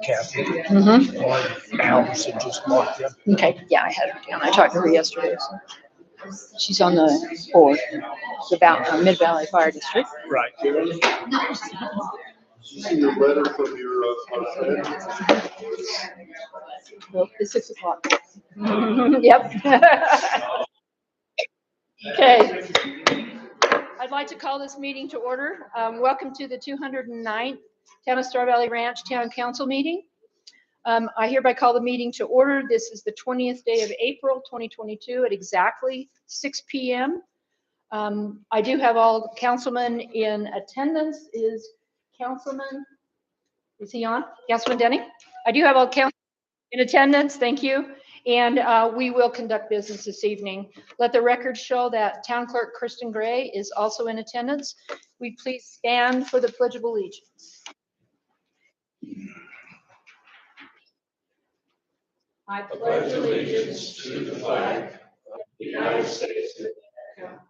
Kathy. Mm-hmm. Allison just walked in. Okay, yeah, I had her down. I talked to her yesterday. So. She's on the board, the Mid-Valley Fire District. Right. See your letter from your our friend. Well, it's 6 o'clock. Yep. Okay. I'd like to call this meeting to order. Welcome to the 209th Town of Star Valley Ranch Town Council meeting. I hereby call the meeting to order. This is the 20th day of April, 2022 at exactly 6 p.m. I do have all councilmen in attendance. Is he on? Councilman Denny? I do have all councilmen in attendance. Thank you. And we will conduct business this evening. Let the record show that Town Clerk Kristen Gray is also in attendance. We please stand for the Pledge of Allegiance. I pledge allegiance to the flag of the United States of America,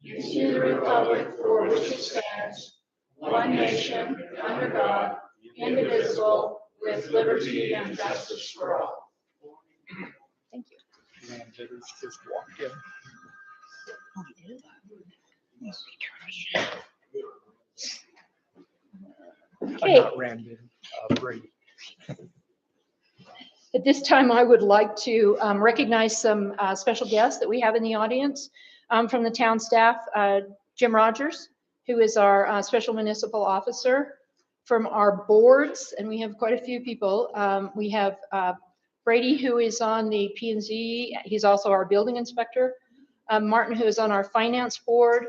and to the republic for which it stands, one nation, under God, indivisible, with liberty and justice for all. Thank you. Man, Bitters just walked in. Oh, he did? Okay. Not Rand, Brady. At this time, I would like to recognize some special guests that we have in the audience from the town staff. Jim Rogers, who is our special municipal officer. From our boards, and we have quite a few people. We have Brady, who is on the P&Z. He's also our building inspector. Martin, who is on our finance board.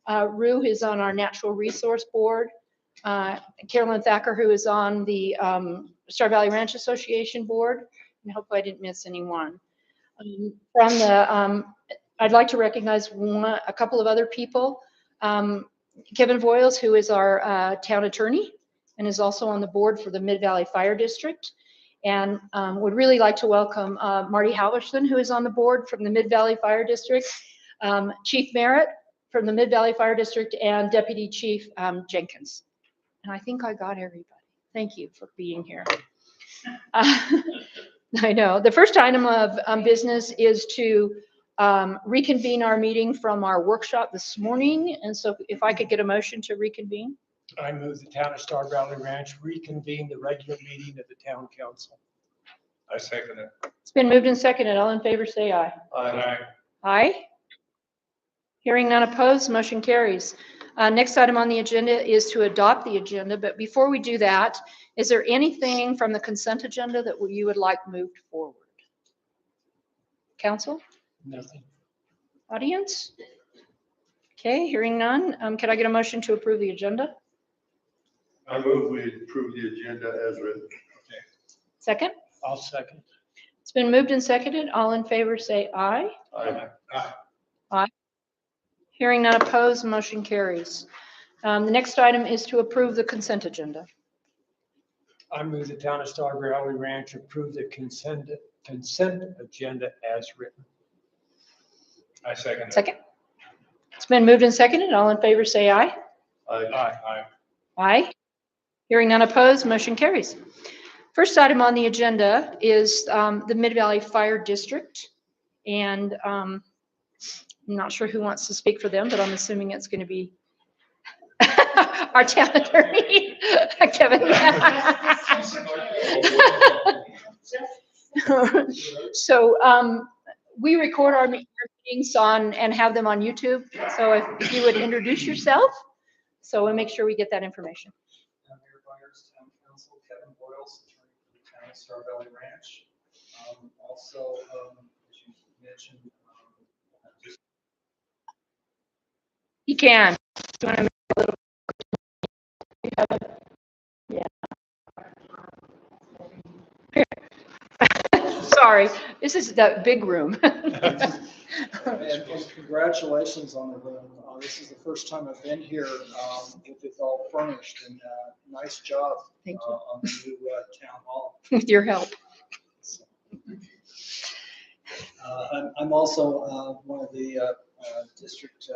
Rue, who is on our natural resource board. Carolyn Thacker, who is on the Star Valley Ranch Association board. And hopefully I didn't miss anyone. From the, I'd like to recognize a couple of other people. Kevin Voiles, who is our town attorney and is also on the board for the Mid-Valley Fire District. And would really like to welcome Marty Halverson, who is on the board from the Mid-Valley Fire District, Chief Merritt from the Mid-Valley Fire District, and Deputy Chief Jenkins. And I think I got everybody. Thank you for being here. I know. The first item of business is to reconvene our meeting from our workshop this morning. And so if I could get a motion to reconvene. I move the Town of Star Valley Ranch reconvene the regular meeting of the town council. I second it. It's been moved and seconded. All in favor, say aye. Aye. Aye. Hearing none opposed, motion carries. Next item on the agenda is to adopt the agenda. But before we do that, is there anything from the consent agenda that you would like moved forward? Council? Nothing. Audience? Okay, hearing none. Can I get a motion to approve the agenda? I move we approve the agenda as written. Second? I'll second. It's been moved and seconded. All in favor, say aye. Aye. Hearing none opposed, motion carries. The next item is to approve the consent agenda. I move the Town of Star Valley Ranch approve the consent agenda as written. I second it. Second? It's been moved and seconded. All in favor, say aye. Aye. Aye. Hearing none opposed, motion carries. First item on the agenda is the Mid-Valley Fire District. And I'm not sure who wants to speak for them, but I'm assuming it's going to be our town attorney, Kevin. So we record our meetings and have them on YouTube. So if you would introduce yourself, so we'll make sure we get that information. I'm Mayor Byers, Town Council, Kevin Voiles, attorney for the Town of Star Valley Ranch. Also, as you mentioned, just You can. Do you want to make a little? Yeah. Sorry, this is the big room. And congratulations on the room. This is the first time I've been here with it all furnished, and nice job Thank you. on the new town hall. With your help. I'm also one of the district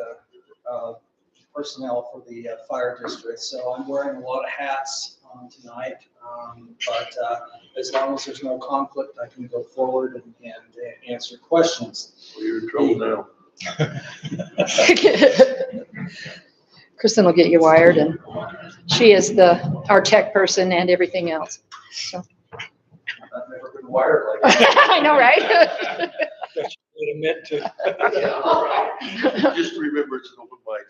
personnel for the fire district, so I'm wearing a lot of hats tonight. But as long as there's no conflict, I can go forward and answer questions. Well, you're in trouble now. Kristen will get you wired, and she is our tech person and everything else. So. I've never been wired like that. I know, right? Admit to. Just remember it's an open mic.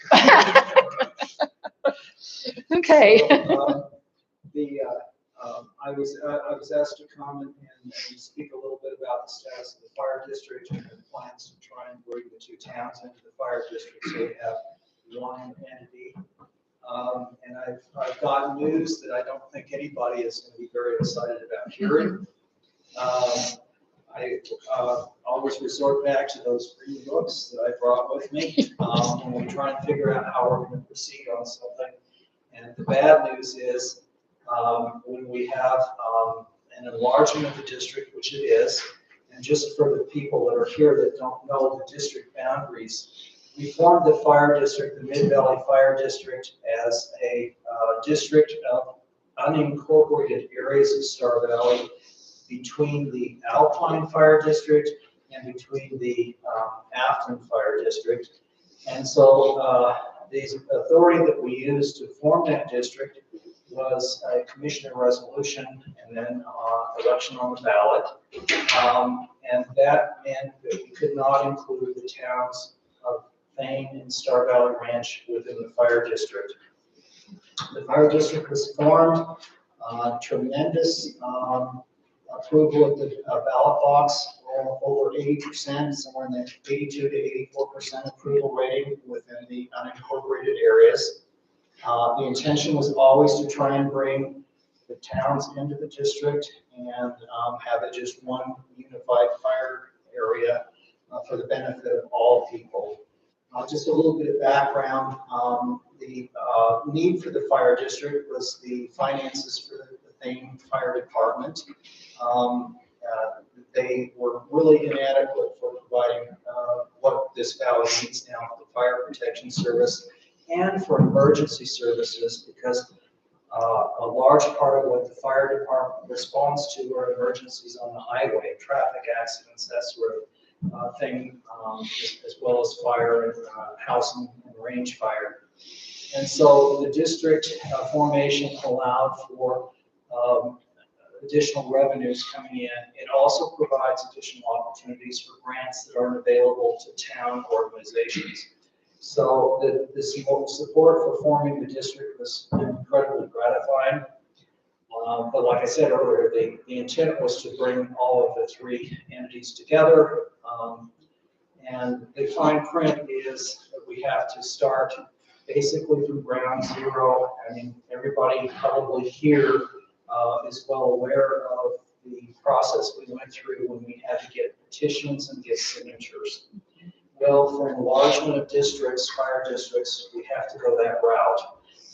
Okay. So, I was asked to comment and speak a little bit about the status of the fire district and the plans to try and bring the two towns into the fire district so we have one entity. And I've got news that I don't think anybody is going to be very excited about hearing. I always resort back to those green books that I brought with me when we try and figure out how we're going to proceed on something. And the bad news is when we have an enlargement of the district, which it is, and just for the people that are here that don't know the district boundaries, we formed the fire district, the Mid-Valley Fire District, as a district of unincorporated areas of Star Valley between the Alpine Fire District and between the Afton Fire District. And so the authority that we used to form that district was a commissioner resolution and then election on the ballot. And that meant that we could not include the towns of Thane and Star Valley Ranch within the fire district. The fire district was formed, tremendous approval of the ballot box, over 80%, somewhere in the 82 to 84% approval rating within the unincorporated areas. The intention was always to try and bring the towns into the district and have it just one unified fire area for the benefit of all people. Just a little bit of background. The need for the fire district was the finances for the Thane Fire Department. They were really inadequate for providing what this valley needs now for the fire protection service and for emergency services, because a large part of what the fire department responds to are emergencies on the highway, traffic accidents, that sort of thing, as well as fire and house and range fire. And so the district formation allowed for additional revenues coming in. It also provides additional opportunities for grants that aren't available to town organizations. So the support for forming the district was incredibly gratifying. But like I said earlier, the intent was to bring all of the three entities together. And the fine print is that we have to start basically from ground zero. I mean, everybody probably here is well aware of the process we went through when we had to get petitions and get signatures. Well, for enlargement of districts, fire districts, we have to go that route.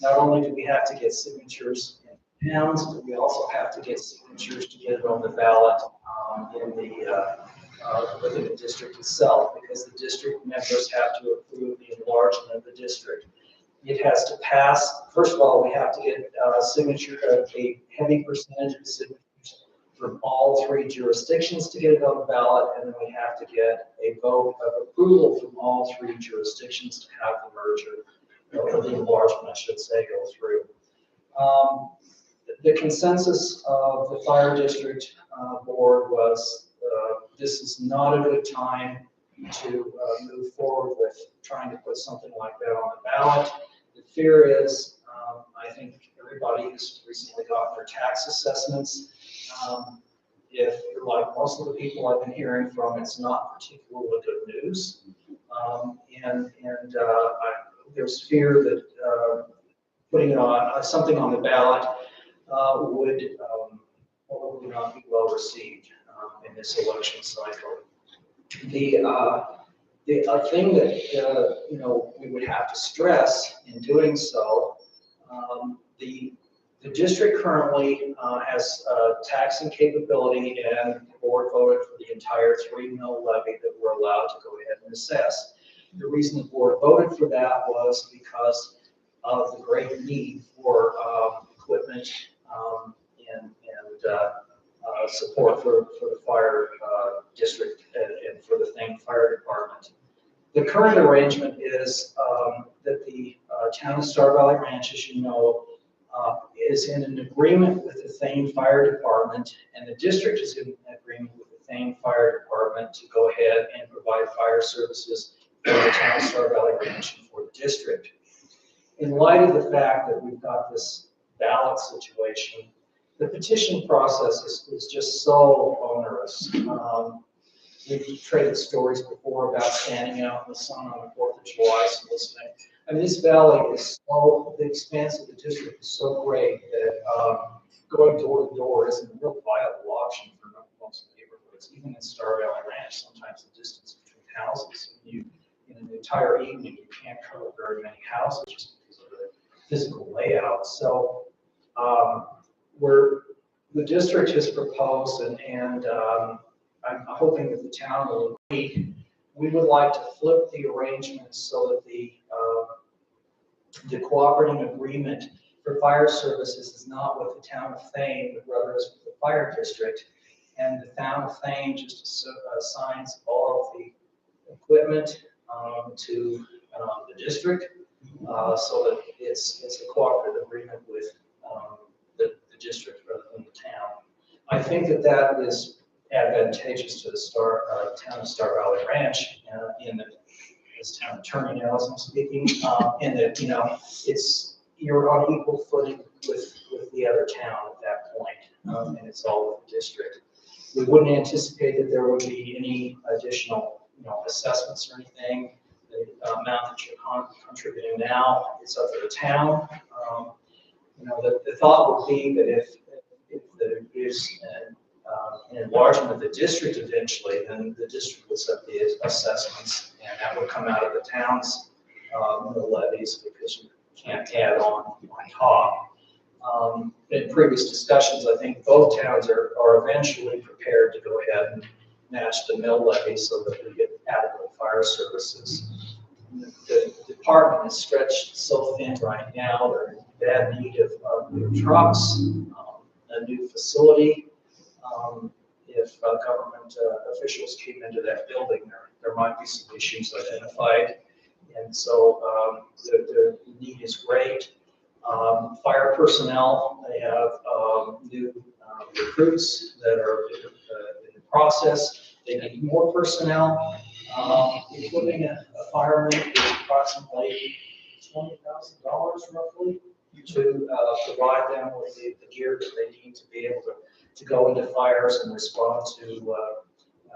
Not only do we have to get signatures in towns, but we also have to get signatures to get it on the ballot within the district itself, because the district members have to approve the enlargement of the district. It has to pass. First of all, we have to get a heavy percentage of signatures from all three jurisdictions to get it on the ballot, and then we have to get a vote of approval from all three jurisdictions to have the merger, or the enlargement, I should say, go through. The consensus of the fire district board was this is not a good time to move forward with trying to put something like that on the ballot. The fear is, I think everybody has recently gotten their tax assessments. If you're like most of the people I've been hearing from, it's not particularly good news. There's fear that putting it on something on the ballot would probably not be well received. in this election cycle. The thing that, we would have to stress in doing so, the district currently has taxing capability, and the board voted for the entire 3 mil levy that we're allowed to go ahead and assess. The reason the board voted for that was because of the great need for equipment and support for the fire district and for the Thane Fire Department. The current arrangement is that the town of Star Valley Ranch, as you know, is in an agreement with the Thane Fire Department, and the district is in an agreement with the Thane Fire Department to go ahead and provide fire services for the town of Star Valley Ranch and for the district. In light of the fact that we've got this ballot situation, the petition process is just so onerous. We've traded stories before about standing out in the sun on the 4th of July soliciting. I mean, this valley is so, the expanse of the district is so great that going door to door isn't a real viable option for most neighborhoods. Even in Star Valley Ranch, sometimes the distance between houses, in an entire evening, you can't cover very many houses just because of the physical layout. So the district has proposed, and I'm hoping that the town will agree. We would like to flip the arrangements so that the cooperating agreement for fire services is not with the town of Thane, but rather is with the fire district. And the town of Thane just assigns all of the equipment to the district, so that it's a cooperative agreement with the district rather than the town. I think that is advantageous to the town of Star Valley Ranch, in that, as town attorney now as I'm speaking, in that, you're on equal footing with the other town at that point, and it's all with the district. We wouldn't anticipate that there would be any additional, assessments or anything. The amount that you're contributing now is up to the town. The thought would be that if there is an enlargement of the district eventually, then the district would set the assessments, and that would come out of the town's levies, because you can't add on top. In previous discussions, I think both towns are eventually prepared to go ahead and match the mill levy so that we get adequate fire services. The department is stretched so thin right now. They're in bad need of new trucks, a new facility. If government officials came into that building, there might be some issues identified. And so the need is great. Fire personnel, they have new recruits that are in the process. They need more personnel. Equipping a fireman is approximately $20,000 roughly to provide them with the gear that they need to be able to go into fires and respond to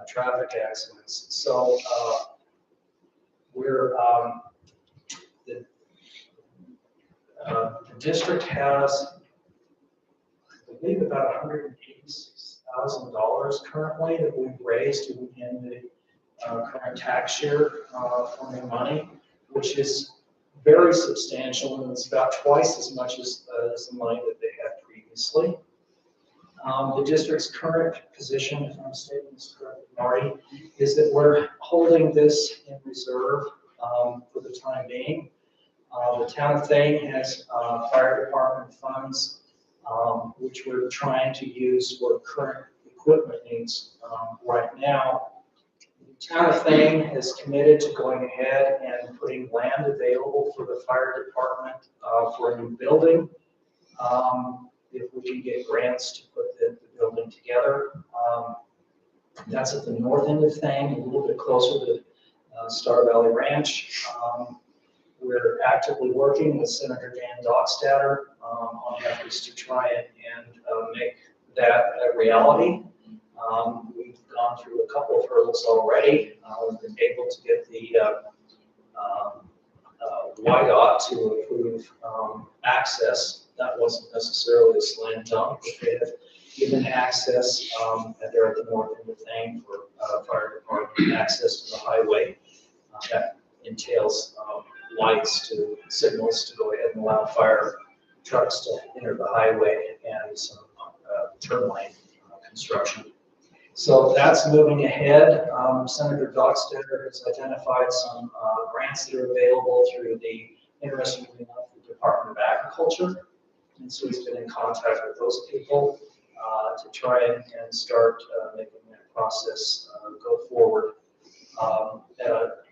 traffic accidents. So the district has, I believe, about $186,000 currently that we've raised in the current tax share from the money, which is very substantial, and it's about twice as much as the money that they had previously. The district's current position, if I'm stating this correctly, Marty, is that we're holding this in reserve for the time being. The town of Thane has fire department funds, which we're trying to use for current equipment needs right now. The town of Thane is committed to going ahead and putting land available for the fire department for a new building. If we can get grants to put the building together. That's at the north end of Thane, a little bit closer to Star Valley Ranch. We're actively working with Senator Dan Dockstader on efforts to try and make that a reality. We've gone through a couple of hurdles already. We've been able to get the YDOT to approve access. That wasn't necessarily a slam dunk, but they have given access, and they're at the north end of access to the highway. That entails lights to signals to go ahead and allow fire trucks to enter the highway and some turn lane construction. So that's moving ahead. Senator Dockstader has identified some grants that are available through the, interestingly enough, the Department of Agriculture. And so he's been in contact with those people to try and start making that process go forward.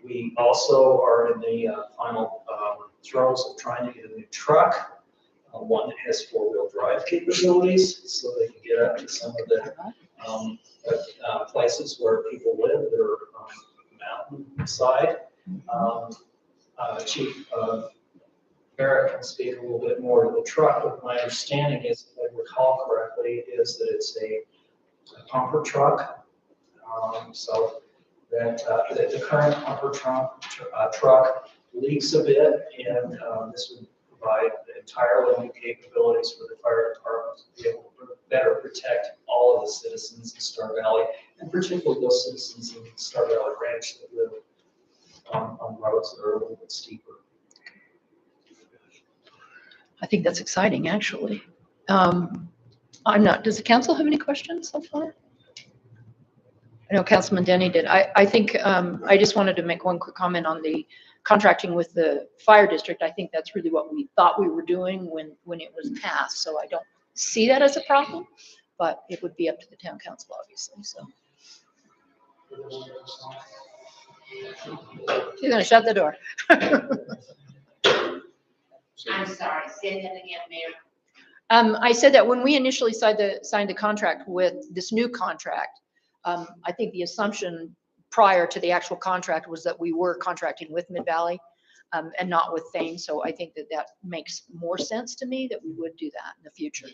We also are in the final throes of trying to get a new truck. One that has four-wheel drive capabilities, so they can get up to some of the places where people live that are mountainside. Chief Barrett can speak a little bit more to the truck, but my understanding is, if I recall correctly, is that it's a pumper truck. So that the current pumper truck leaks a bit, and this would provide entirely new capabilities for the fire department to be able to better protect all of the citizens in Star Valley, and particularly those citizens in Star Valley Ranch that live on roads that are a little bit steeper. I think that's exciting, actually. Does the council have any questions so far? I know Councilman Denny did. I think I just wanted to make one quick comment on the contracting with the fire district. I think that's really what we thought we were doing when it was passed. So I don't see that as a problem, but it would be up to the town council, obviously. So she's gonna shut the door. I'm sorry, say that again, Mayor. I said that when we initially signed the contract with this new contract, I think the assumption prior to the actual contract was that we were contracting with Mid-Valley and not with Thane. So I think that makes more sense to me that we would do that in the future.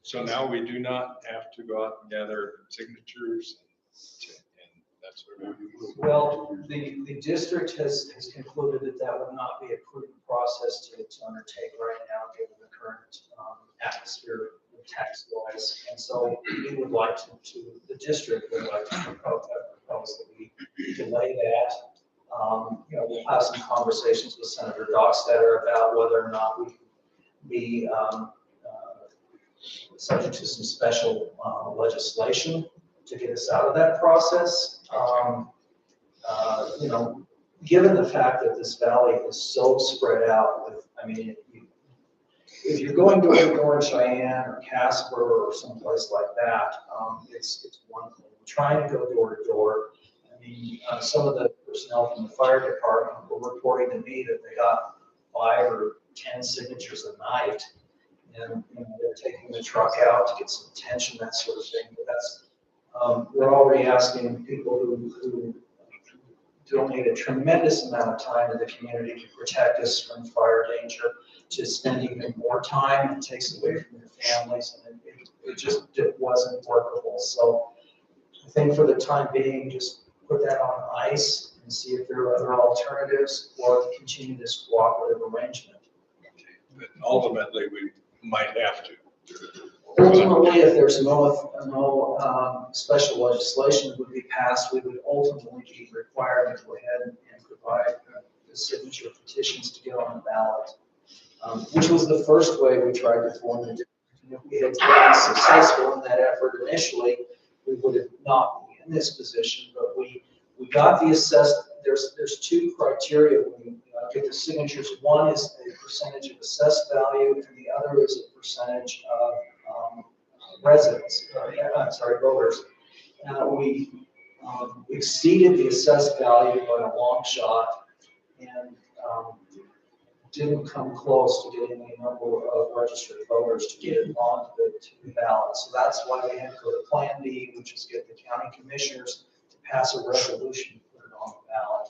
So now we do not have to go out and gather signatures and that sort of. Well, the district has concluded that would not be a prudent process to undertake right now, given the current atmosphere tax-wise. And so we would like the district would like to propose that we delay that. We'll have some conversations with Senator Dockstader about whether or not we can be subject to some special legislation to get us out of that process. Given the fact that this valley is so spread out if you're going door to door in Cheyenne or Casper or someplace like that, it's one thing. Trying to go door to door. Some of the personnel from the fire department were reporting to me that they got 5 or 10 signatures a night, and they're taking the truck out to get some attention, that sort of thing. But that's we're already asking people who donate a tremendous amount of time to the community to protect us from fire danger, to spend even more time. It takes away from their families, and it wasn't workable. So I think for the time being, just put that on ice and see if there are other alternatives, or continue this cooperative arrangement. But ultimately, we might have to. Ultimately, if there's no special legislation that would be passed, we would ultimately be required to go ahead and provide the signature petitions to get on the ballot, which was the first way we tried to form the district. If we had been successful in that effort initially, we would have not been in this position. But we got the assessed. There's 2 criteria when you get the signatures. One is a percentage of assessed value, and the other is a percentage of voters. We exceeded the assessed value by a long shot, and didn't come close to getting the number of registered voters to get it onto the ballot. So that's why we had to go to Plan B, which is get the county commissioners to pass a resolution to put it on the ballot.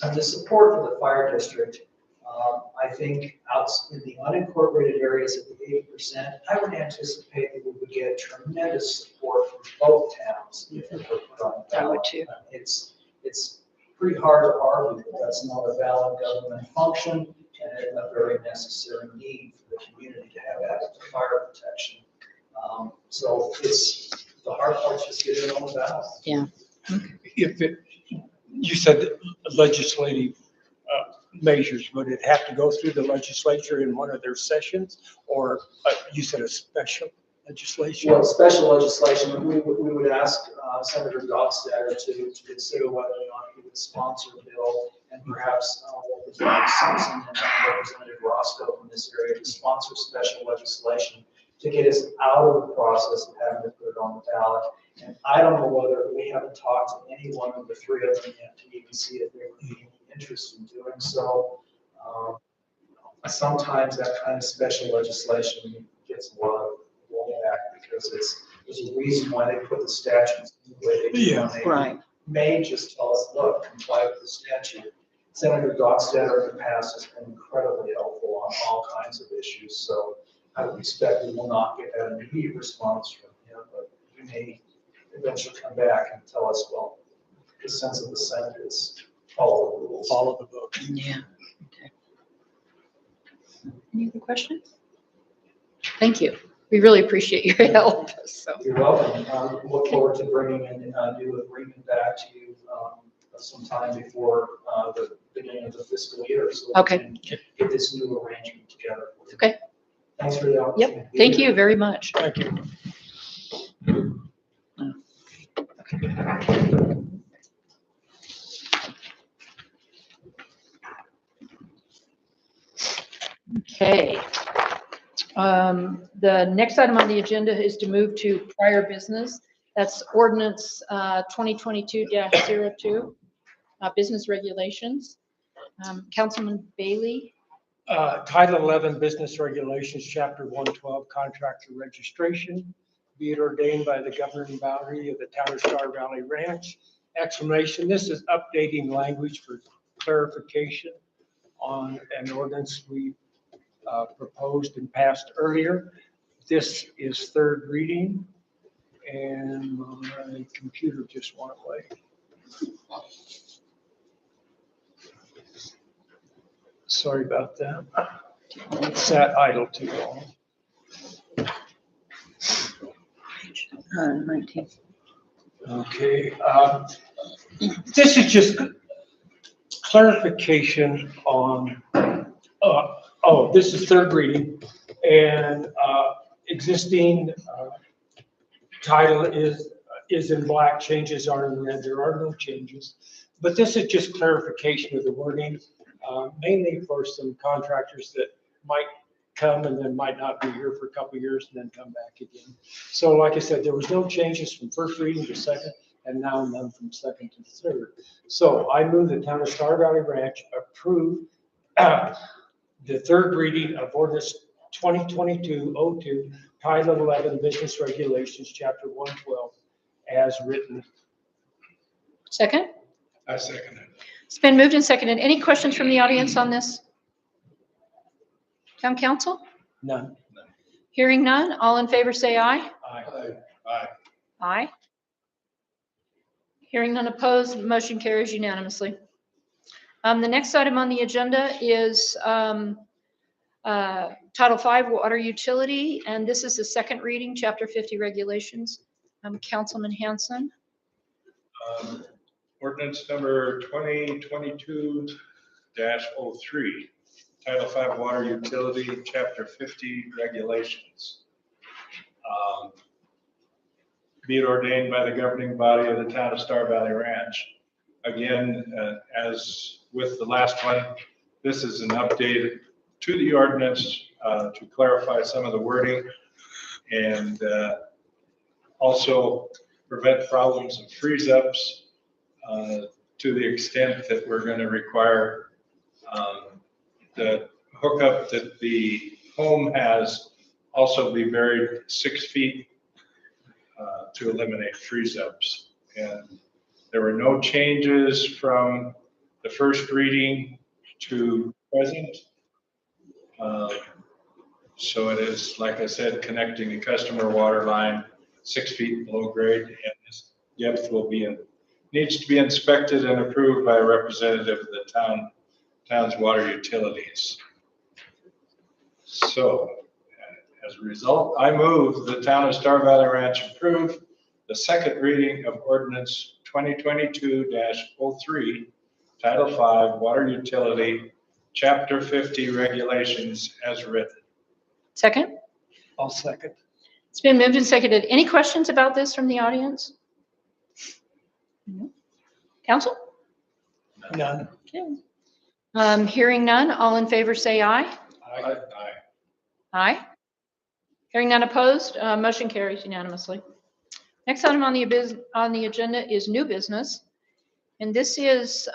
And the support for the fire district, I think out in the unincorporated areas at the 80%, I would anticipate that we would get tremendous support from both towns if it were put on the ballot. I would too. It's pretty hard to argue that that's not a valid government function and a very necessary need for the community to have adequate fire protection. So it's the hard part, just getting it on the ballot. Yeah. We if it, you said legislative measures, would it have to go through the legislature in one of their sessions? Or you said a special legislation? Well, special legislation, we would ask Senator Dockstader to consider whether or not he would sponsor a bill, and perhaps Representative Simpson and Representative Roscoe from this area to sponsor special legislation to get us out of the process of having to put it on the ballot. And I don't know whether, we haven't talked to any one of the three of them yet to even see if they would be interested in doing so. Sometimes that kind of special legislation gets a lot of blowback because there's a reason why they put the statutes in the way they do. Yeah, They right. may just tell us, look, comply with the statute. Senator Dockstader in the past has been incredibly helpful on all kinds of issues, so I would expect we will not get that immediate response from him, but he may eventually come back and tell us, well, the sense of the Senate is follow the rules. Follow the book. Yeah. Okay. Any other questions? Thank you. We really appreciate your help. So, You're welcome. Look forward to bringing a new agreement back to you sometime before the beginning of the fiscal year. So Okay. we can get this new arrangement together. For you. Okay. Thanks for the opportunity. Yep. Thank you very much. Thank you. Okay. The next item on the agenda is to move to prior business. That's ordinance 2022-02, business regulations. Councilman Bailey. Title 11 Business Regulations, Chapter 112, Contractor Registration. Be it ordained by the governing body of the town of Star Valley Ranch. Exclamation, this is updating language for clarification on an ordinance we proposed and passed earlier. This is third reading, and my computer just went away. Sorry about that. It sat idle too long. 19. Okay, this is just clarification on, this is third reading, and existing title is in black, changes are in red, there are no changes. But this is just clarification of the wording, mainly for some contractors that might come and then might not be here for a couple of years and then come back again. So like I said, there was no changes from first reading to second, and now none from second to third. So I move the town of Star Valley Ranch approve the third reading of ordinance 2022-02, Title 11 Business Regulations, Chapter 112, as written. Second? I second it. It's been moved and seconded. Any questions from the audience on this? Town council? None. Hearing none. All in favor say aye. Aye. Aye. Aye. Hearing none opposed, motion carries unanimously. The next item on the agenda is Title 5 Water Utility, and this is the second reading, Chapter 50 Regulations. Councilman Hanson. Ordinance number 2022-03, Title 5 Water Utility, Chapter 50 Regulations. Be it ordained by the governing body of the town of Star Valley Ranch. Again, as with the last one, this is an update to the ordinance to clarify some of the wording and also prevent problems of freeze-ups to the extent that we're going to require the hookup that the home has also be buried 6 feet to eliminate freeze-ups. And there were no changes from the first reading to present. So it is, like I said, connecting a customer water line 6 feet below grade, and this depth will be needs to be inspected and approved by a representative of the town's water utilities. So as a result, I move the town of Star Valley Ranch approve the second reading of ordinance 2022-03, Title V, Water Utility, Chapter 50 Regulations as written. Second? I'll second. It's been moved and seconded. Any questions about this from the audience? No. Council? None. Okay. Hearing none, all in favor say aye. Aye. Aye. Hearing none opposed, motion carries unanimously. Next item on the agenda is new business. And this is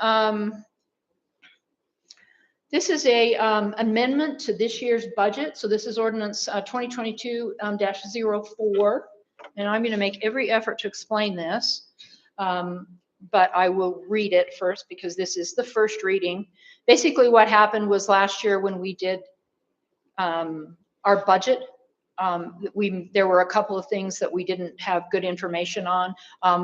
a amendment to this year's budget. So this is ordinance 2022-04. And I'm going to make every effort to explain this. But I will read it first because this is the first reading. Basically what happened was last year when we did our budget, there were a couple of things that we didn't have good information on.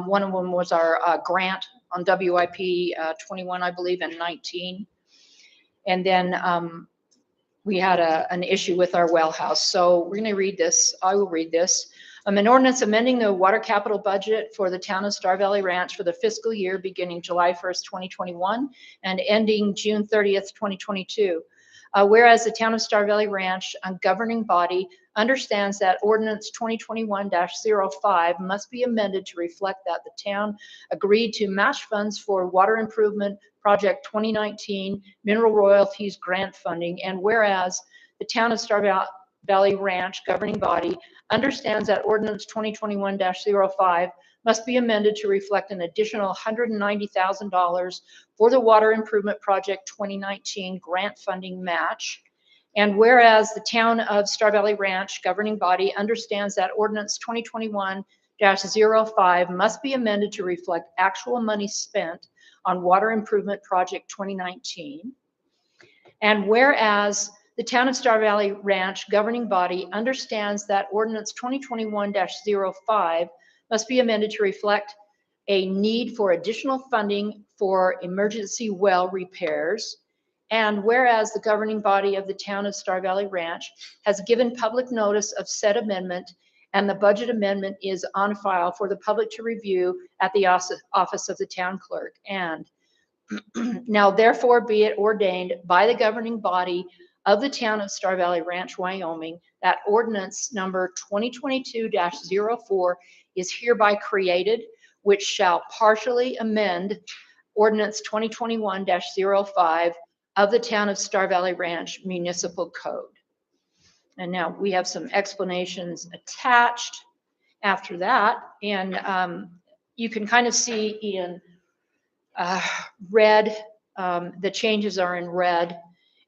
One of them was our grant on WIP 21, I believe, and 19. And then we had an issue with our well house. So we're going to read this. I will read this. An ordinance amending the water capital budget for the town of Star Valley Ranch for the fiscal year beginning July 1st, 2021 and ending June 30th, 2022. Whereas the town of Star Valley Ranch, a governing body, understands that ordinance 2021-05 must be amended to reflect that the town agreed to match funds for water improvement project 2019 mineral royalties grant funding. And whereas the town of Star Valley Ranch governing body understands that ordinance 2021-05 must be amended to reflect an additional $190,000 for the water improvement project 2019 grant funding match. And whereas the town of Star Valley Ranch governing body understands that ordinance 2021-05 must be amended to reflect actual money spent on water improvement project 2019. And whereas the town of Star Valley Ranch governing body understands that ordinance 2021-05 must be amended to reflect a need for additional funding for emergency well repairs. And whereas the governing body of the town of Star Valley Ranch has given public notice of said amendment, and the budget amendment is on file for the public to review at the office of the town clerk. And now therefore be it ordained by the governing body of the town of Star Valley Ranch, Wyoming, that ordinance number 2022-04 is hereby created, which shall partially amend ordinance 2021-05 of the town of Star Valley Ranch Municipal Code. And now we have some explanations attached after that. And you can kind of see in red, the changes are in red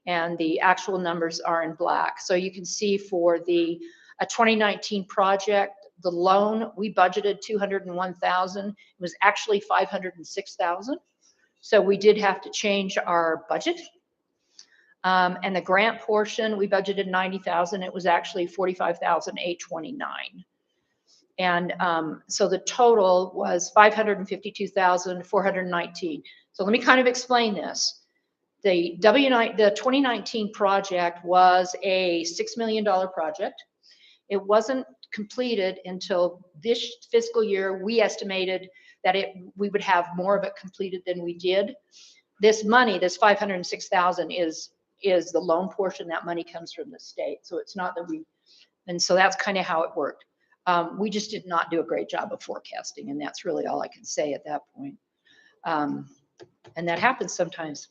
and the actual numbers are in black. So you can see for the 2019 project, the loan, we budgeted $201,000. It was actually $506,000. So we did have to change our budget. And the grant portion, we budgeted $90,000. It was actually $45,829. And so the total was $552,419. So let me kind of explain this. The 2019 project was a $6 million project. It wasn't completed until this fiscal year. We estimated that we would have more of it completed than we did. This money, this $506,000 is the loan portion. That money comes from the state. So it's not that and so that's kind of how it worked. We just did not do a great job of forecasting, and that's really all I can say at that point. And that happens sometimes.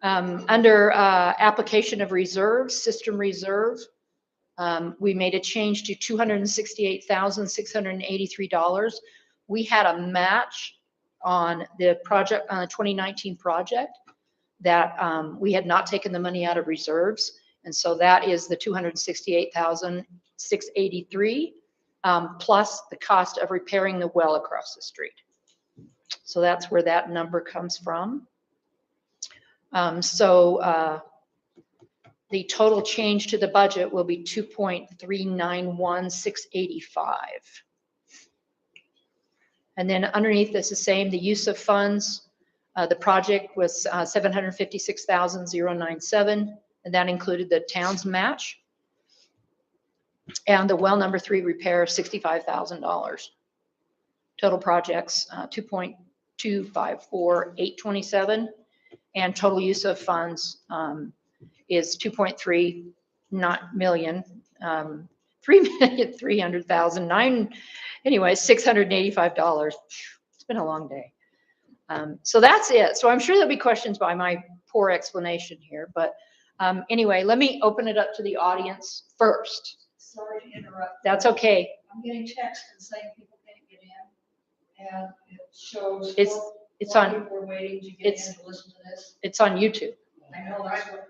Under application of reserves, system reserve, we made a change to $268,683. We had a match on the project, on the 2019 project, that we had not taken the money out of reserves. And so that is the $268,683 plus the cost of repairing the well across the street. So that's where that number comes from. The total change to the budget will be $2.391685. And then underneath this is the same, the use of funds. The project was $756,097, and that included the town's match. And the well number 3 repair, $65,000. Total projects, 254,827. And total use of funds is 2.3 not million, 3,300,000, anyway, $685. It's been a long day. So that's it. So I'm sure there'll be questions by my poor explanation here, but anyway, let me open it up to the audience first. Sorry to interrupt. That's okay. I'm getting texts and saying people can't get in. And it shows. It's more on- People are waiting to get it's- in to listen to this. It's on YouTube. I know that's what,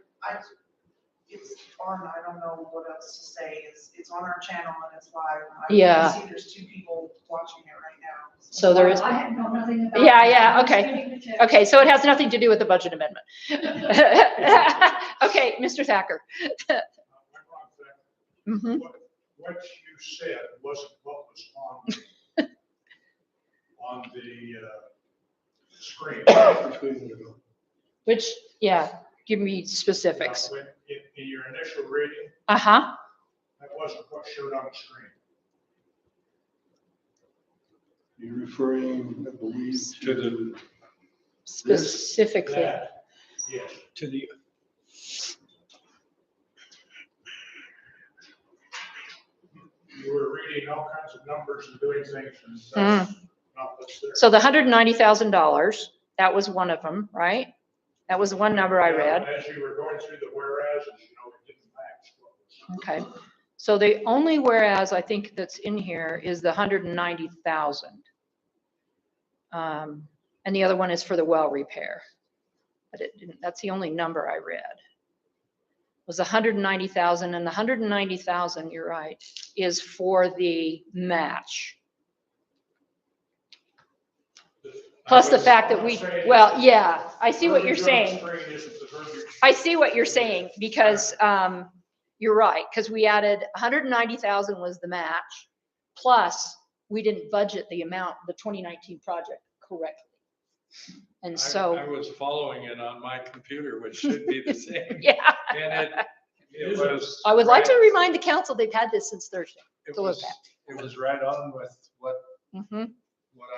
it's on, I don't know what else to say. It's on our channel and it's live. I Yeah. can see there's 2 people watching it right now. So there is- I know nothing about. Yeah, it. yeah, I'm just okay. getting the text. Okay, so it has nothing to do with the budget amendment. Okay, Mr. Thacker. Mhm. What you said wasn't what was on the screen. Which, yeah, give me specifics. When- In your initial reading, Uh-huh. that wasn't what showed on the screen. You're referring, I believe, To the, Specifically. That, yes. to the, You were reading all kinds of numbers and doing things and Mm. that's not what's there. So the $190,000, that was one of them, right? That was one number I read. As you were going through the whereas, it didn't match what was. Okay. So the only whereas I think that's in here is the 190,000. And the other one is for the well repair. But it didn't, that's the only number I read. Was 190,000, and the 190,000, you're right, is for the match. Plus the fact that we, well, yeah, I see what you're saying. I see what you're saying, because you're right, because we added 190,000 was the match, plus we didn't budget the amount, the 2019 project correctly. And I so, was following it on my computer, which should be the same. yeah, And it was. I would like to right- remind the council they've had this since Thursday. it to look was- at. It was right on with what Mhm.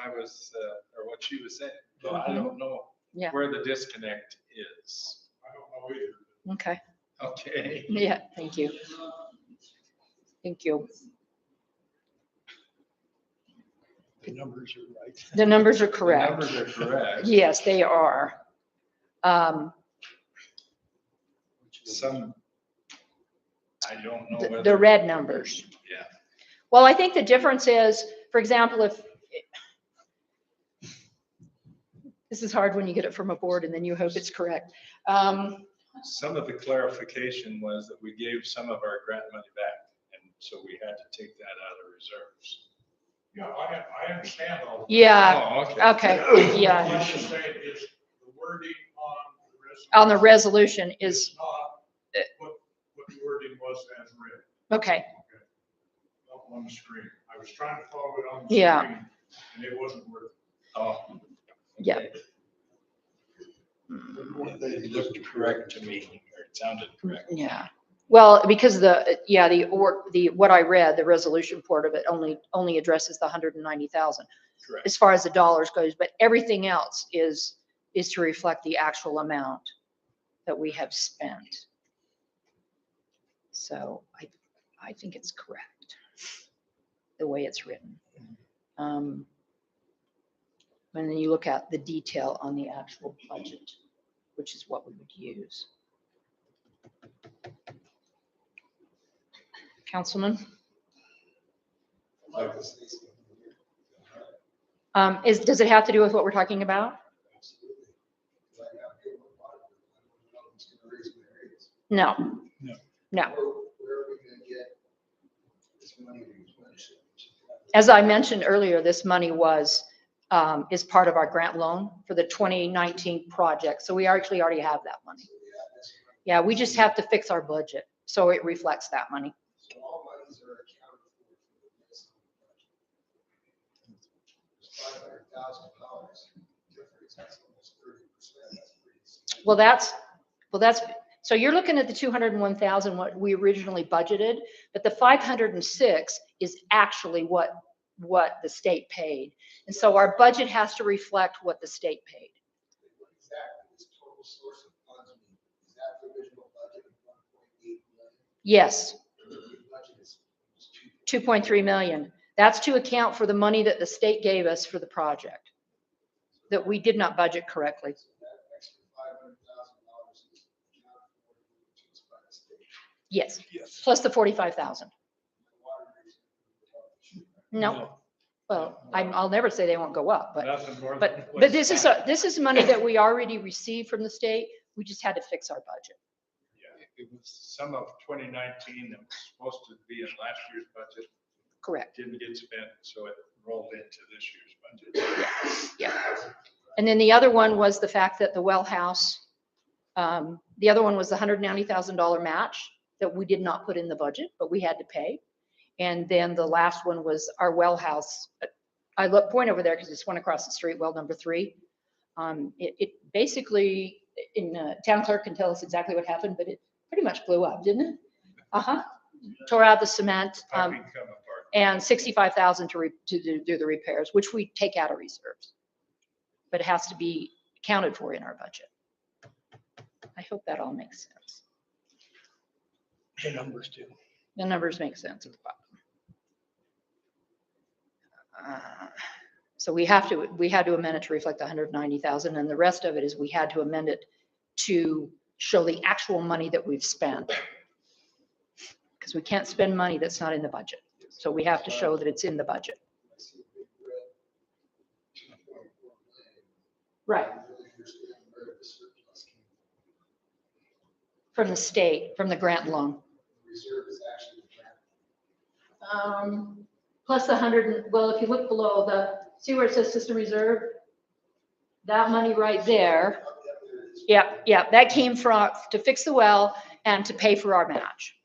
I was, or what she was saying. So I don't know Yeah. where the disconnect is. I don't know either. Okay, Okay. yeah, thank you. Thank you. The numbers are right. The numbers are The correct. numbers are correct. Yes, they are. Some, I don't know The whether. red numbers. Yeah. Well, I think the difference is, for example, if, this is hard when you get it from a board and then you hope it's correct. Some of the clarification was that we gave some of our grant money back, and so we had to take that out of reserves. Yeah, I understand all. that. Yeah, Oh, okay. okay, yeah. What I'm just saying is the wording On the resolution is, not what the wording was as read. okay, Up on the screen. I was trying to follow it on the Yeah. screen and it wasn't working. Oh. yeah. okay. It looked correct to me, or it sounded correct. Yeah. Well, because what I read, the resolution part of it only addresses the 190,000 Correct. as far as the dollars goes, but everything else is to reflect the actual amount that we have spent. So I think it's correct, the way it's written. And then you look at the detail on the actual budget, which is what we would use. Councilman? Does it have to do with what we're talking about? No. No. No. Where are we gonna get this money to replenish it? As I mentioned earlier, this money is part of our grant loan for the 2019 project. So we actually already have that money. Yeah, we just have to fix our budget so it reflects that money. So all monies are accounted for this budget. $500,000 difference, that's almost 30%. That's pretty significant. So you're looking at the 201,000, what we originally budgeted, but the 506 is actually what what the state paid. And so our budget has to reflect what the state paid. What exactly is total source of funds mean? Is that the original budget of 1.8 million? Yes, The budget is 2.3 million. That's to account for the money that the state gave us for the project that we did not budget correctly. So that extra $500,000 is accounted for and used by the state. Yes, Yes. plus the 45,000. The water rates are No, well, I'll never say they won't go up, but, Nothing more than but what's this is, spent. this is money that we already received from the state. We just had to fix our budget. Yeah, it was some of 2019 that was supposed to be in last year's budget, Correct. didn't get spent, so it rolled into this year's budget. Yeah. And then the other one was the fact that the well house, the other one was the $190,000 match that we did not put in the budget, but we had to pay. And then the last one was our well house. I point over there because it's one across the street, well number 3. It basically, town clerk can tell us exactly what happened, but it pretty much blew up, didn't it? Uh-huh. Tore out the cement, Piping come apart. and $65,000 to do the repairs, which we take out of reserves. But it has to be accounted for in our budget. I hope that all makes sense. The numbers do. The numbers make sense at the bottom. So we had to amend it to reflect the 190,000, and the rest of it is we had to amend it to show the actual money that we've spent. Because we can't spend money that's not in the budget. So we have to show that it's in the budget. I see a big red 2.4 million. Right. I don't really understand where the surplus came From the state, from the grant loan. from. The reserve is actually the grant. Plus the 100, well, if you look below see where it says system reserve? That money right there. Oh, yeah, there it is. Yeah, that came from, to fix the well and to pay for our match.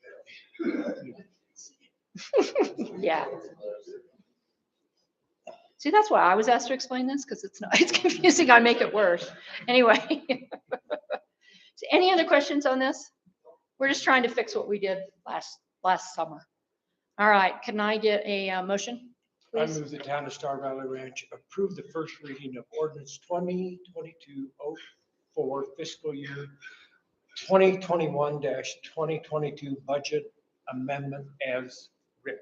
Yeah. See, that's why I was asked to explain this, because it's confusing. I make it worse. Anyway. So any other questions on this? We're just trying to fix what we did last summer. All right, can I get a motion, I please? move the town of Star Valley Ranch approve the first reading of ordinance 2022-04 fiscal year 2021-2022 budget amendment as written.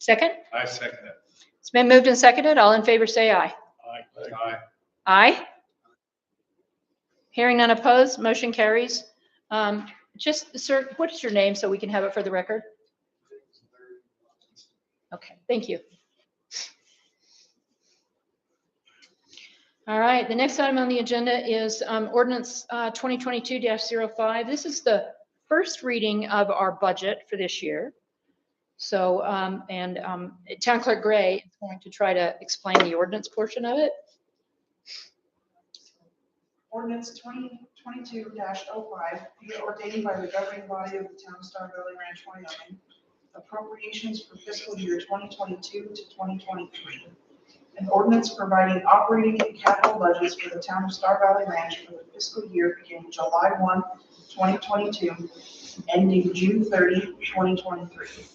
Second? I second it. It's been moved and seconded. All in favor, say aye. Aye. Aye. Hearing none opposed, motion carries. Just, sir, what is your name so we can have it for the record? Okay, thank you. All right, the next item on the agenda is ordinance 2022-05. This is the first reading of our budget for this year. So, Town Clerk Gray is going to try to explain the ordinance portion of it. Ordinance 2022-05, be ordained by the governing body of the town of Star Valley Ranch, Wyoming, appropriations for fiscal year 2022 to 2023. An ordinance providing operating and capital budgets for the town of Star Valley Ranch for the fiscal year beginning July 1, 2022, ending June 30, 2023.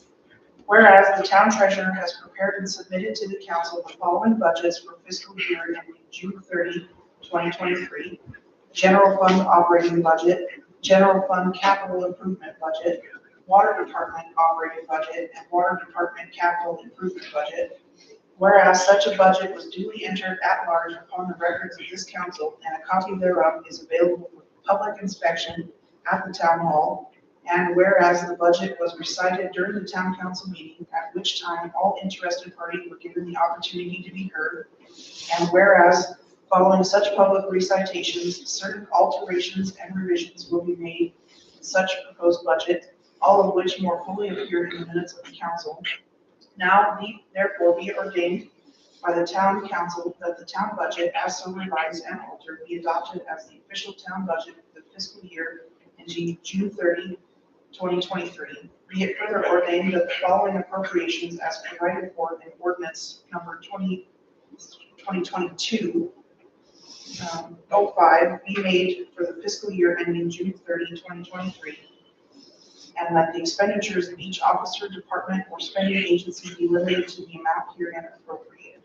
Whereas the town treasurer has prepared and submitted to the council the following budgets for fiscal year ending June 30, 2023. General fund operating budget, general fund capital improvement budget, water department operating budget, and water department capital improvement budget. Whereas such a budget was duly entered at large upon the records of this council, and a copy thereof is available for public inspection at the town hall. And whereas the budget was recited during the town council meeting, at which time all interested parties were given the opportunity to be heard. And whereas following such public recitations, certain alterations and revisions will be made in such proposed budget, all of which more fully appear in the minutes of the council. Now therefore be ordained by the town council that the town budget as so revised and altered be adopted as the official town budget for the fiscal year ending June 30, 2023. Be it further ordained that the following appropriations as provided for in ordinance number 2022 05 be made for the fiscal year ending June 30, 2023. and that the expenditures of each officer, department, or spending agency be limited to the amount herein appropriated.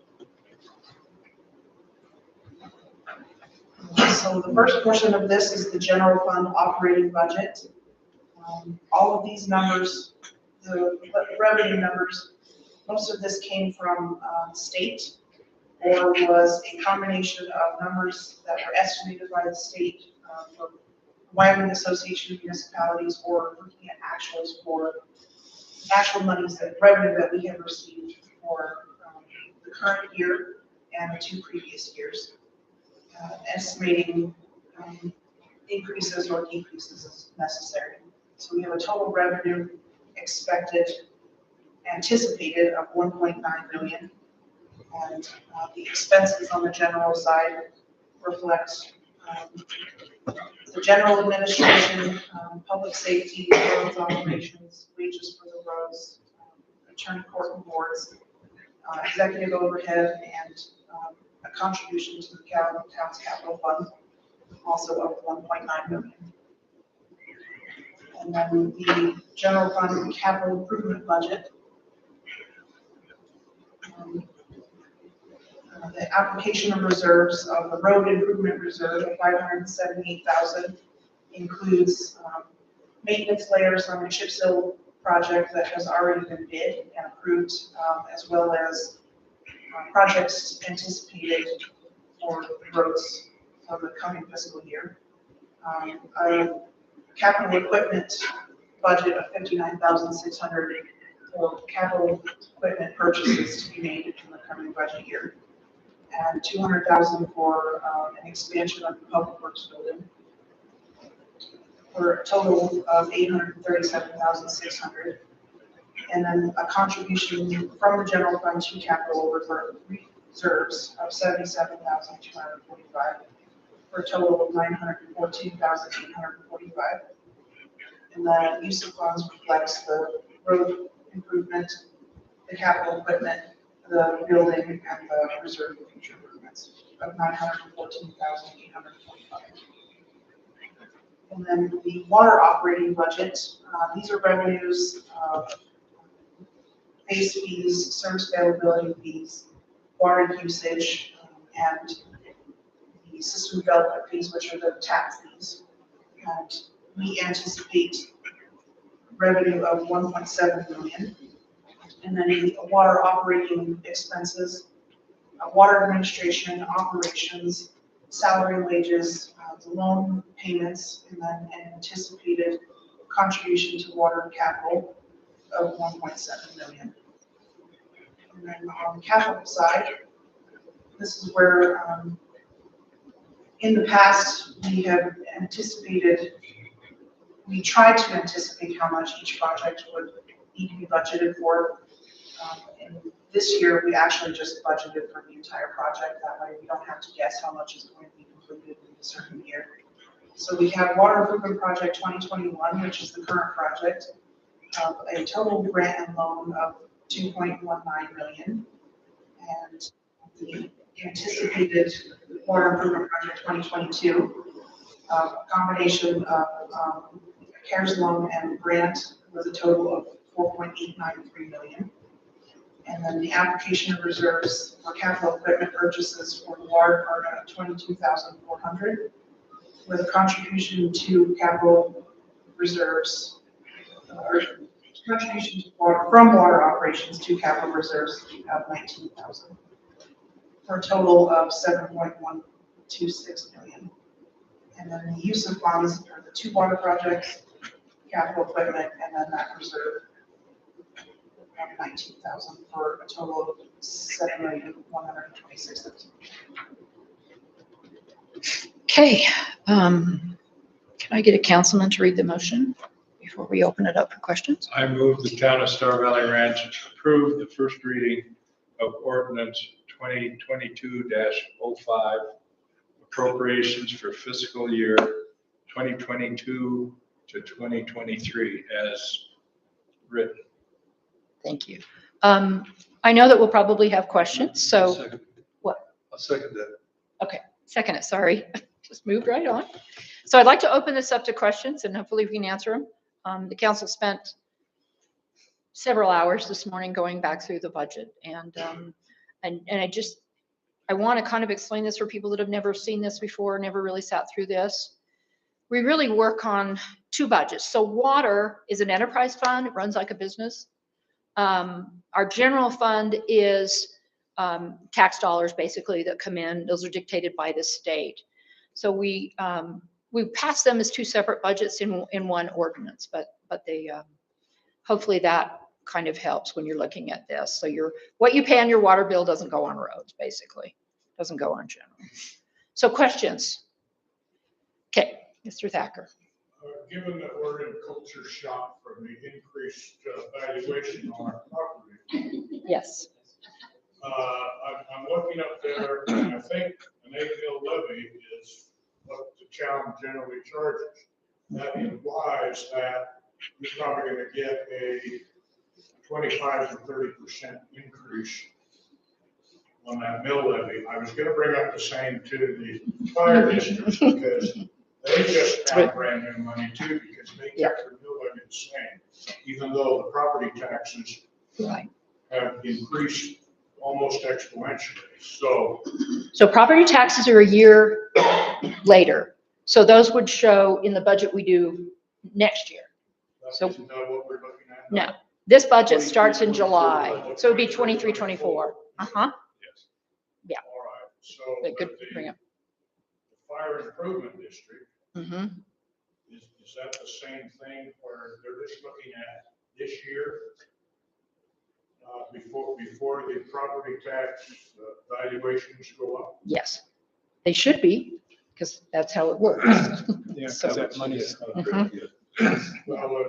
So the first portion of this is the general fund operating budget. All of these numbers, the revenue numbers, most of this came from the state, or was a combination of numbers that were estimated by the state for Wyoming Association of Municipalities, or looking at actuals for actual monies, that revenue that we have received for the current year and the 2 previous years, estimating increases or decreases as necessary. So we have a total revenue anticipated of 1.9 million. And the expenses on the general side reflect the general administration, public safety, roads operations, wages for the roads, attorney court and boards, executive overhead, and a contribution to the town's capital fund, also of 1.9 million. And then the general fund capital improvement budget. The application of reserves of the road improvement reserve of 578,000 includes maintenance layers on the chip seal project that has already been bid and approved, as well as projects anticipated for roads for the coming fiscal year. A capital equipment budget of 59,600 for capital equipment purchases to be made in the coming budget year, and 200,000 for an expansion of the public works building, for a total of 837,600. And then a contribution from the general fund to capital reserves of 77,245, for a total of 914,845. And the use of funds reflects the road improvement, the capital equipment, the building, and the reserve for future improvements of 914,845. And then the water operating budget, these are revenues of base fees, service availability fees, water usage, and the system development fees, which are the tap fees. And we anticipate revenue of 1.7 million. And then the water operating expenses, water administration, operations, salary and wages, the loan payments, and then an anticipated contribution to water capital of 1.7 million. And then on the capital side, this is where in the past we have anticipated, we tried to anticipate how much each project would need to be budgeted for. And this year, we actually just budgeted for the entire project. That way we don't have to guess how much is going to be completed in a certain year. So we have Water Improvement Project 2021, which is the current project, a total grant and loan of 2.19 million. And the anticipated Water Improvement Project 2022, a combination of CARES loan and grant was a total of 4.893 million. And then the application of reserves for capital equipment purchases for the water department of 22,400, with a contribution to capital reserves, or contribution to from water operations to capital reserves of 19,000, for a total of 7.126 million. And then the use of funds are the 2 water projects, capital equipment, and then that reserve of 19,000, for a total of 7,126,000. Okay, can I get a councilman to read the motion before we open it up for questions? I move the town of Star Valley Ranch approve the first reading of ordinance 2022-05, appropriations for fiscal year 2022 to 2023 as written. Thank you. I know that we'll probably have questions, so what? I'll second that. Okay, second it, sorry. Just moved right on. So I'd like to open this up to questions and hopefully we can answer them. The council spent several hours this morning going back through the budget, and I want to kind of explain this for people that have never seen this before, never really sat through this. We really work on two budgets. So water is an enterprise fund. It runs like a business. Our general fund is tax dollars basically that come in. Those are dictated by the state. So we pass them as two separate budgets in one ordinance, but they hopefully that kind of helps when you're looking at this. So what you pay on your water bill doesn't go on roads, basically. Doesn't go on general. So questions? Okay, Mr. Thacker. Given that we're in culture shock from the increased valuation on our property, Yes. I'm looking up there, and I think an 8 mil levy is what the town generally charges. That implies that you're probably gonna get a 25 to 30% increase on that mill levy. I was gonna bring up the same to the fire district, because they just found brand new money too, because they kept their mill levy the same, even though the property taxes Right. have increased almost exponentially. So So property taxes are a year later. So those would show in the budget we do next year. that's So- not what we're looking at. No, this budget starts in July, so it'd be 23, 24. Uh-huh. Yes. Yeah. All right, so Good but to bring up. the fire improvement district, Mm-hmm. is that the same thing where they're just looking at this year? Before the property tax valuations go up? Yes, they should be, because that's how it works. Yeah, So- because that money is. Well,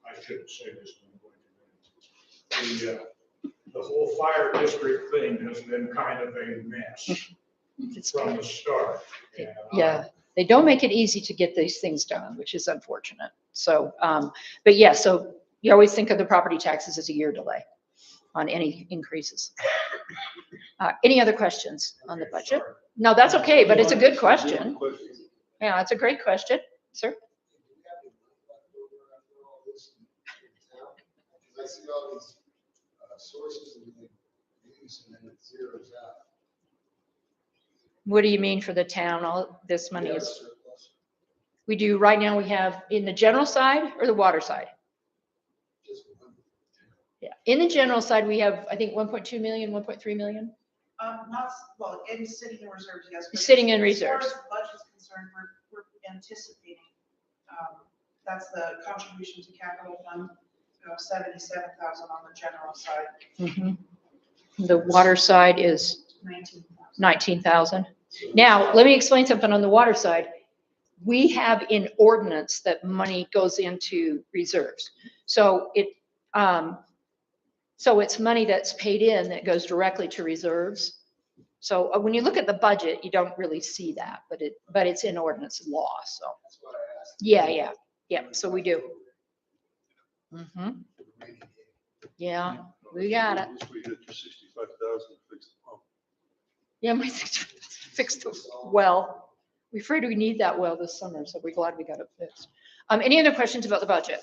I shouldn't say this. The whole fire district thing has been kind of a mess It's- from the start. And, Yeah, they don't make it easy to get these things done, which is unfortunate. So, but yeah, so you always think of the property taxes as a year delay on any increases. Any other questions on the budget? No, that's okay, but it's a good question. Yeah, it's a great question, sir. I see all these sources and they use and then it zeroes out. What do you mean for the town? All this money Yeah, is, surplus. we do, right now we have in the general side or the water side? Just one. Yeah, in the general side, we have, I think, 1.2 million, 1.3 million. Not, well, it's sitting in reserves, yes. but Sitting in As far reserves. as the budget's concerned, we're anticipating, that's the contribution to capital fund, 77,000 on the general side, Mhm. The water side is 19,000. 19,000. Now, let me explain something on the water side. We have in ordinance that money goes into reserves. So it's money that's paid in that goes directly to reserves. So when you look at the budget, you don't really see that, but it's in ordinance law, so. That's what I asked. Yeah, so we do. Mhm. Yeah, we got it. We hit the 65,000 fixed pump. Yeah, my fixed the well. We're afraid we need that well this summer, so we're glad we got it fixed. Any other questions about the budget?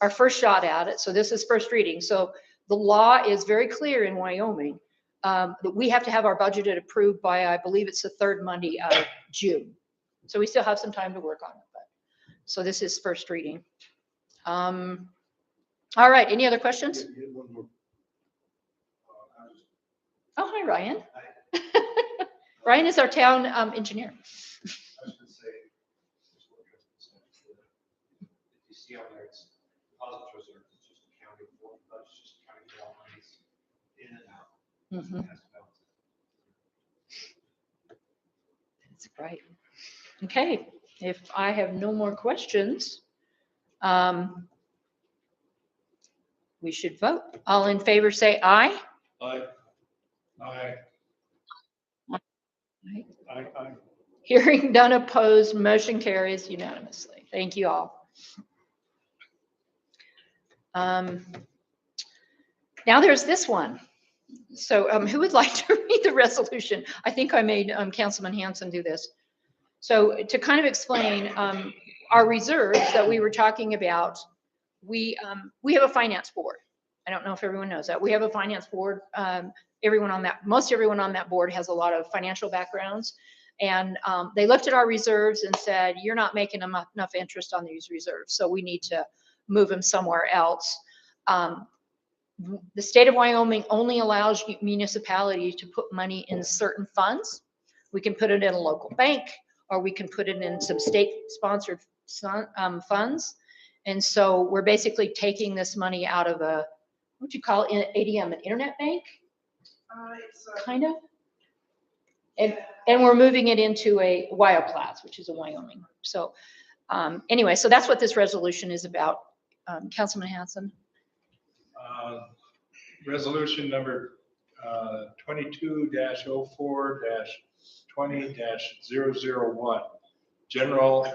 Our first shot at it, so this is first reading. So the law is very clear in Wyoming that we have to have our budget approved by, I believe it's the third Monday of June. So we still have some time to work on it, but, so this is first reading. All right, any other questions? You had one more. Oh, hi, Ryan. Ryan is our town engineer. I was gonna say, just what you guys said, if you see on there, it's deposit reserve, it's just accounting for, but it's just accounting for all monies in and out. Mhm. Has to balance it. That's right. Okay, if I have no more questions, we should vote. All in favor, say aye. Aye. I, Hearing none opposed, motion carries unanimously. Thank you all. Now there's this one. So who would like to read the resolution? I think I made Councilman Hanson do this. So to kind of explain, our reserves that we were talking about, we have a finance board. I don't know if everyone knows that. We have a finance board. Most everyone on that board has a lot of financial backgrounds. And they looked at our reserves and said, you're not making enough interest on these reserves, so we need to move them somewhere else. The state of Wyoming only allows municipalities to put money in certain funds. We can put it in a local bank, or we can put it in some state-sponsored funds. And so we're basically taking this money out of a, what do you call it, ADM, an internet bank, It's kind of? And we're moving it into a WyoPlats, which is a Wyoming. So anyway, so that's what this resolution is about. Councilman Hanson. Resolution number 22-04-20-001, general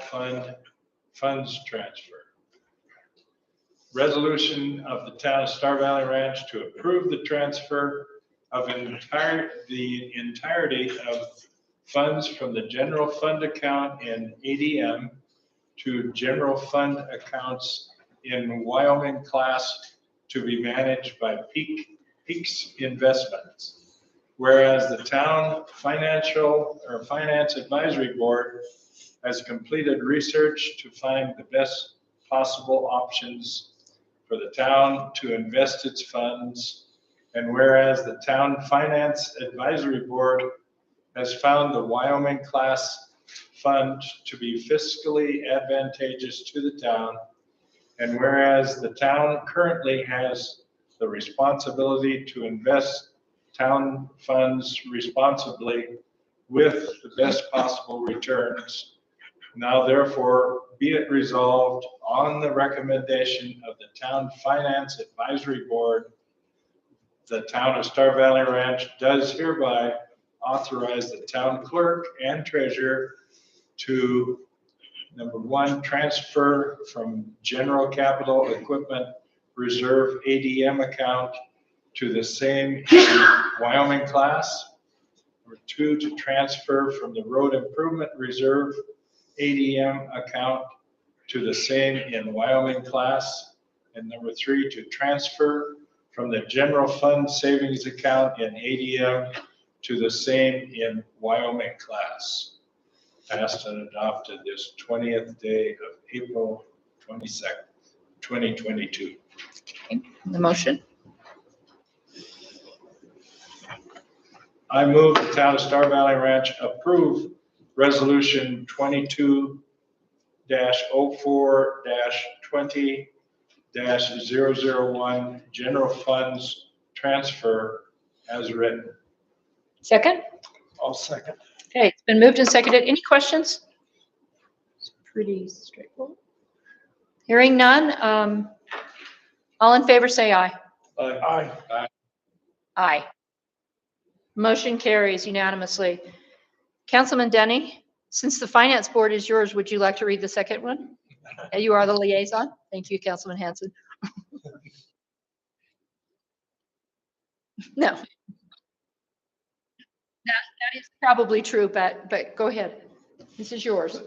funds transfer. Resolution of the town of Star Valley Ranch to approve the transfer of the entirety of funds from the general fund account in ADM to general fund accounts in Wyoming class to be managed by Peaks Investments. Whereas the town finance advisory board has completed research to find the best possible options for the town to invest its funds. And whereas the town finance advisory board has found the Wyoming class fund to be fiscally advantageous to the town. And whereas the town currently has the responsibility to invest town funds responsibly with the best possible returns, now therefore be it resolved on the recommendation of the town finance advisory board, the town of Star Valley Ranch does hereby authorize the town clerk and treasurer to, number one, transfer from general capital equipment reserve ADM account to the same Wyoming class. Number two, to transfer from the road improvement reserve ADM account to the same in Wyoming class. And number three, to transfer from the general fund savings account in ADM to the same in Wyoming class. Passed and adopted this 20th day of April 22nd, 2022. Okay, the motion. I move the town of Star Valley Ranch approve resolution 22-04-20-001 general funds transfer as written. Second? I'll second. Okay, it's been moved and seconded. Any questions? It's pretty straightforward. Hearing none, all in favor say aye. Aye. Aye. Motion carries unanimously. Councilman Denny, since the finance board is yours, would you like to read the second one? You are the liaison. Thank you, Councilman Hanson. No. That is probably true, but go ahead. This is yours.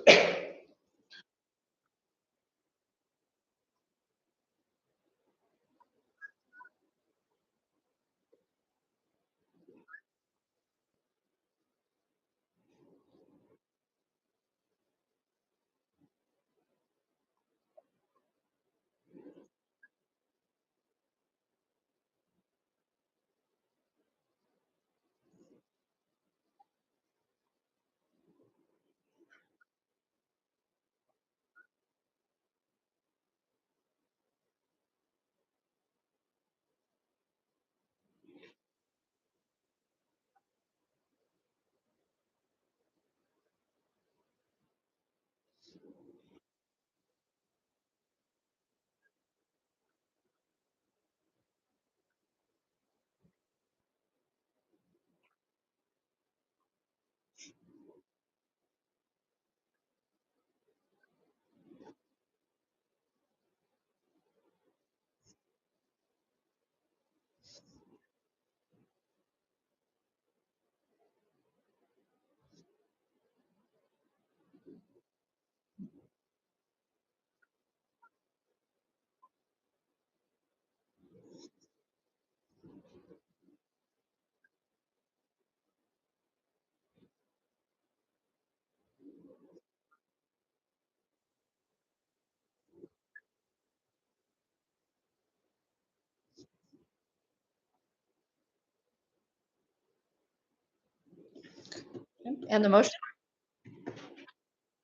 And the motion?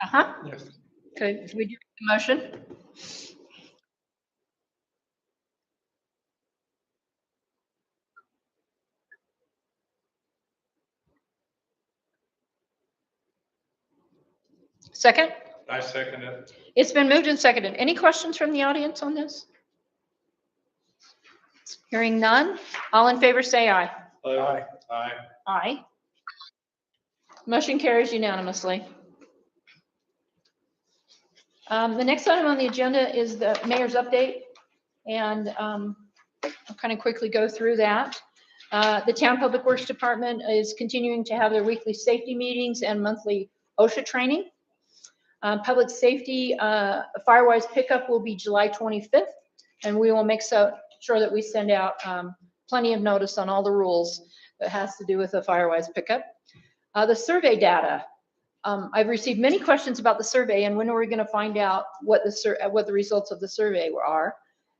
Uh-huh. Yes. Okay, we do the motion? Second? I second it. It's been moved and seconded. Any questions from the audience on this? Hearing none. All in favor, say aye. Aye. Aye. Aye. Motion carries unanimously. The next item on the agenda is the mayor's update, and I'll kind of quickly go through that. The Town Public Works Department is continuing to have their weekly safety meetings and monthly OSHA training. Public safety, Firewise pickup will be July 25th, and we will make sure that we send out plenty of notice on all the rules that has to do with the Firewise pickup. The survey data. I've received many questions about the survey and when are we going to find out what the results of the survey are.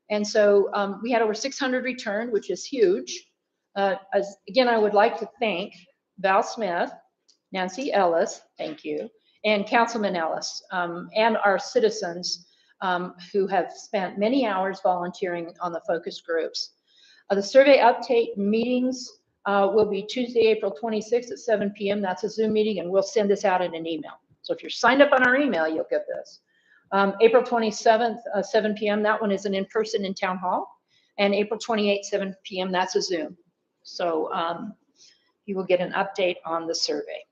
And so we had over 600 returned, which is huge. Again, I would like to thank Val Smith, Nancy Ellis, thank you, and Councilman Ellis, and our citizens who have spent many hours volunteering on the focus groups. The survey update meetings will be Tuesday, April 26th at 7 p.m. That's a Zoom meeting, and we'll send this out in an email. So if you're signed up on our email, you'll get this. April 27th, 7 p.m., that one is an in-person in Town Hall. And April 28th, 7 p.m., that's a Zoom. So you will get an update on the survey.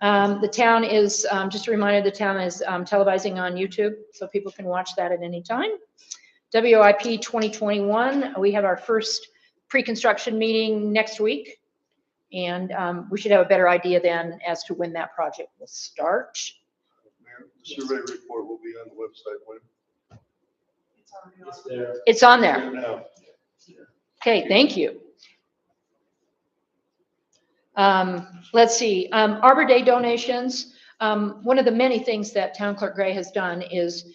The town is, just a reminder, the town is televising on YouTube, so people can watch that at any time. WIP 2021, we have our first pre-construction meeting next week, and we should have a better idea then as to when that project will start. Mayor, the survey report will be on the website when It's already on. It's there. It's on there. now. Okay, thank you. Let's see, Arbor Day donations. One of the many things that Town Clerk Gray has done is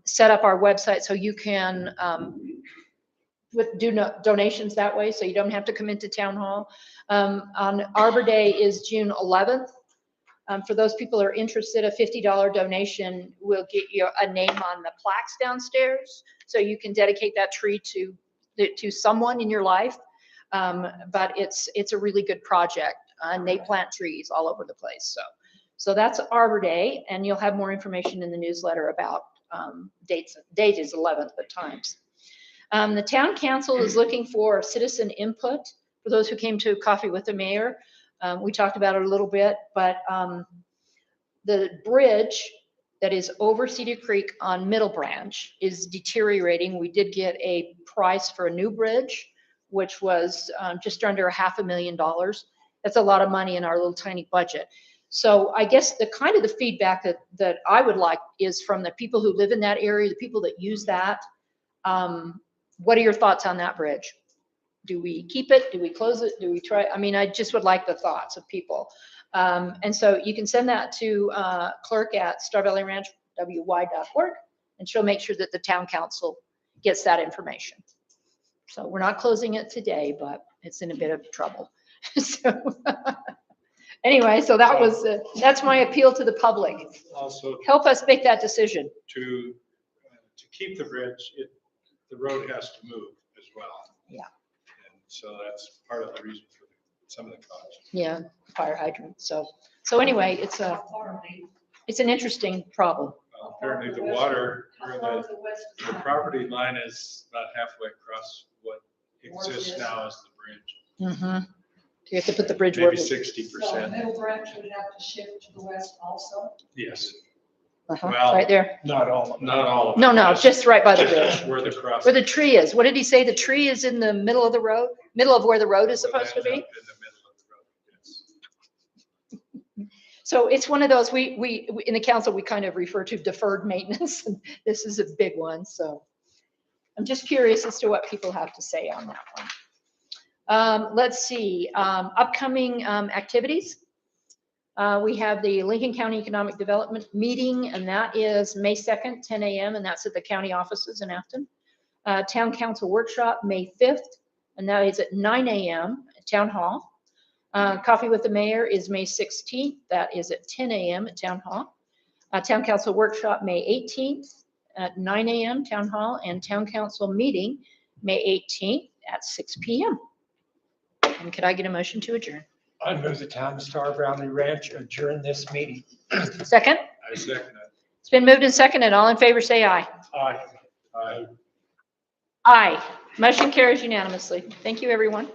set up our website so you can do donations that way, so you don't have to come into Town Hall. On Arbor Day is June 11th. For those people who are interested, a $50 donation will get you a name on the plaques downstairs, so you can dedicate that tree to someone in your life. But it's a really good project, and they plant trees all over the place. So that's Arbor Day, and you'll have more information in the newsletter about dates. Date is 11th, but times. The town council is looking for citizen input. For those who came to Coffee with the Mayor, we talked about it a little bit, but the bridge that is over Cedar Creek on Middle Branch is deteriorating. We did get a price for a new bridge, which was just under $500,000. That's a lot of money in our little tiny budget. So I guess the kind of the feedback that I would like is from the people who live in that area, the people that use that. What are your thoughts on that bridge? Do we keep it? Do we close it? Do we try? I mean, I just would like the thoughts of people. And so you can send that to clerk@starvalleyranchwy.org, and she'll make sure that the town council gets that information. So we're not closing it today, but it's in a bit of trouble. So anyway, so that was, that's my appeal to the public. Also, Help us make that decision. to keep the bridge, the road has to move as well. Yeah. And so that's part of the reason for some of the costs. Yeah, fire hydrant. So anyway, it's an interesting problem. Apparently the water, or the property line is about halfway across what exists now as the bridge. Mm-hmm. You have to put the bridge Maybe where. 60%. Middle Branch would have to shift to the west also. Yes, Uh-huh, well- right there. Not all of them. not all of it. No, just right by the bridge. Where the cross. Where the tree is. What did he say? The tree is in the middle of the road? Middle of where the road is supposed to be? In the middle of the road, yes. So it's one of those, we in the council, we kind of refer to deferred maintenance. And this is a big one, so I'm just curious as to what people have to say on that one. Let's see, upcoming activities. We have the Lincoln County Economic Development Meeting, and that is May 2nd, 10 a.m., and that's at the county offices in Afton. Town Council Workshop, May 5th, and that is at 9 a.m. at Town Hall. Coffee with the Mayor is May 16th. That is at 10 a.m. at Town Hall. Town Council Workshop, May 18th at 9 a.m. Town Hall, and Town Council Meeting, May 18th at 6 p.m. And could I get a motion to adjourn? I move the Town of Star Valley Ranch adjourn this meeting. Second? I second it. It's been moved and seconded. All in favor, say aye. Aye. Aye. Aye. Motion carries unanimously. Thank you, everyone.